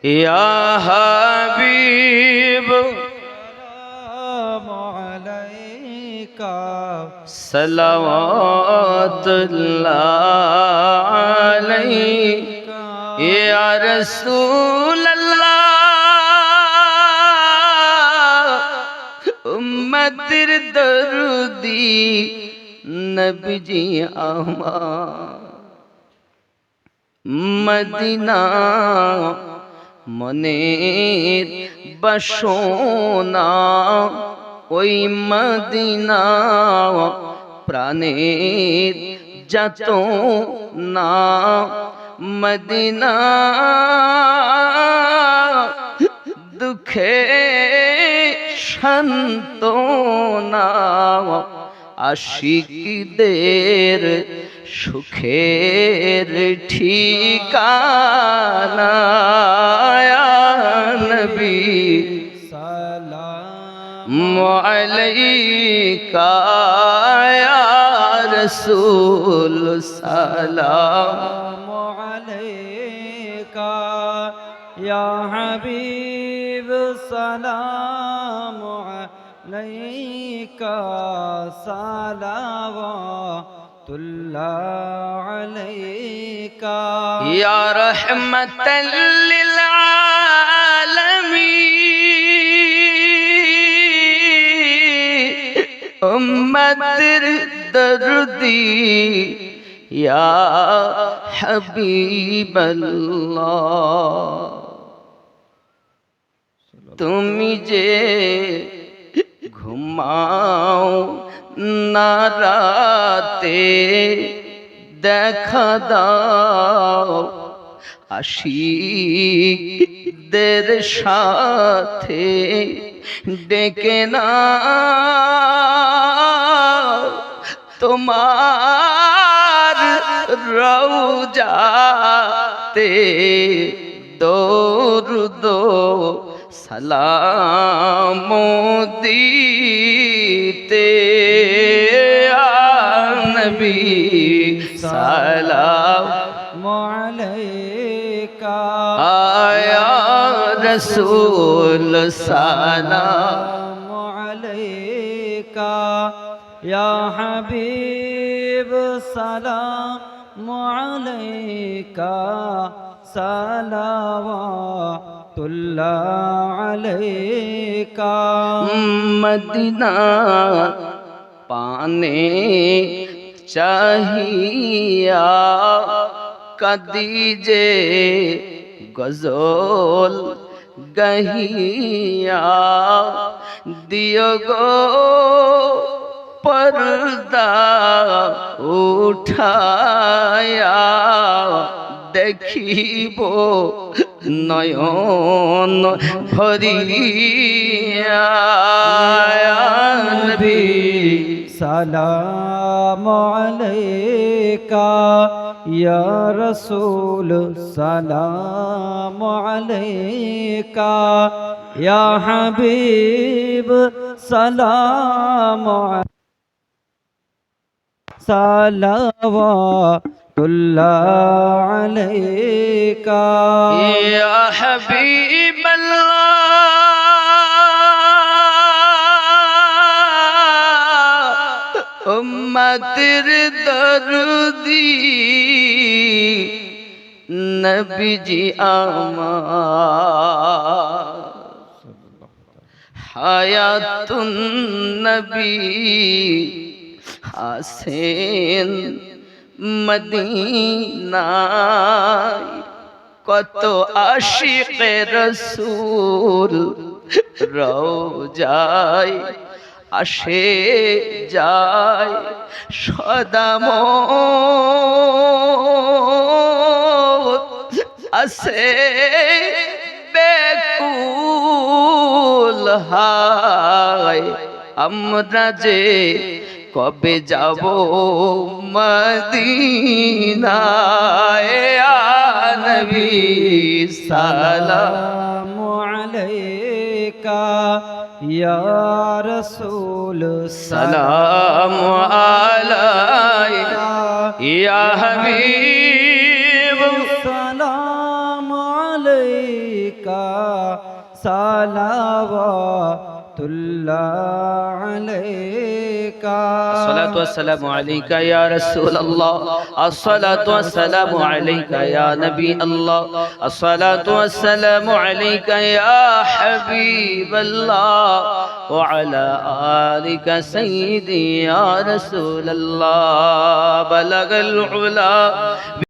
ইয়া হাবিব সালাওয়াতুল্লাহ আলাইকা ইয়া রাসূলুল্লাহ উম্মতের দরদি নবীজি আমার মদিনা মনের বাসনা ওই মদিনা প্রাণের যাতনা মদিনা দুঃখে সান্ত্বনা আশিকদের সুখের ঠিকানা ইয়া নবী সালামু আলাইকা ইয়া রাসূল সালামু আলাইকা ইয়া হাবিব সালামু আলাইকা সালাওয়াতুল্লাহ আলাইকা ইয়া রাহমাতাল লিল আলামিন উম্মতের দরদি ইয়া হাবিবাল্লাহ তুমি যে ঘুমাও না রাতে দেখা দাও আশিকদের সাথে ডেকে না তোমার রওজাতে দরুদ সালাম দিতে নবী সালামু আলাইকা ইয়া রাসূল সালামু আলাইকা ইয়া হাবিব সালামু আলাইকা সালাওয়াতুল্লাহ আলাইকা মদিনা পানে চাহিয়া কদিজে গজল গহিয়া দিও গো পর্দা উঠায়া দেখিব নয়ন ভরিয়া নবী সালামু আলাইকা ইয়া রাসূল সালামু আলাইকা ইয়া হাবিব সালামু সালাওয়াতুল্লাহ আলাইকা ইয়া হাবিবাল্লাহ উম্মতের দরদি নবীজি আমার হায়াতুন নবী আসেন মদিনায় কত আশিকে রসূল রওজায় আসে যায় সদাম আসে বেকুল হায় আমরা যে কবে যাব মদিনায় ইয়া নবী সালামু আলাইকা ইয়া রাসূল সালামু আলাইকা ইয়া হাবিব সালামু আলাইকা আলাইকা সালাওয়াতুল্লাহ আলাইকা الصلاة والسلام عليك يا رسول الله الصلاة والسلام عليك يا نبي الله الصلاة والسلام عليك يا حبيب الله وعلى آلك سيدي يا رسول الله بلغ العلا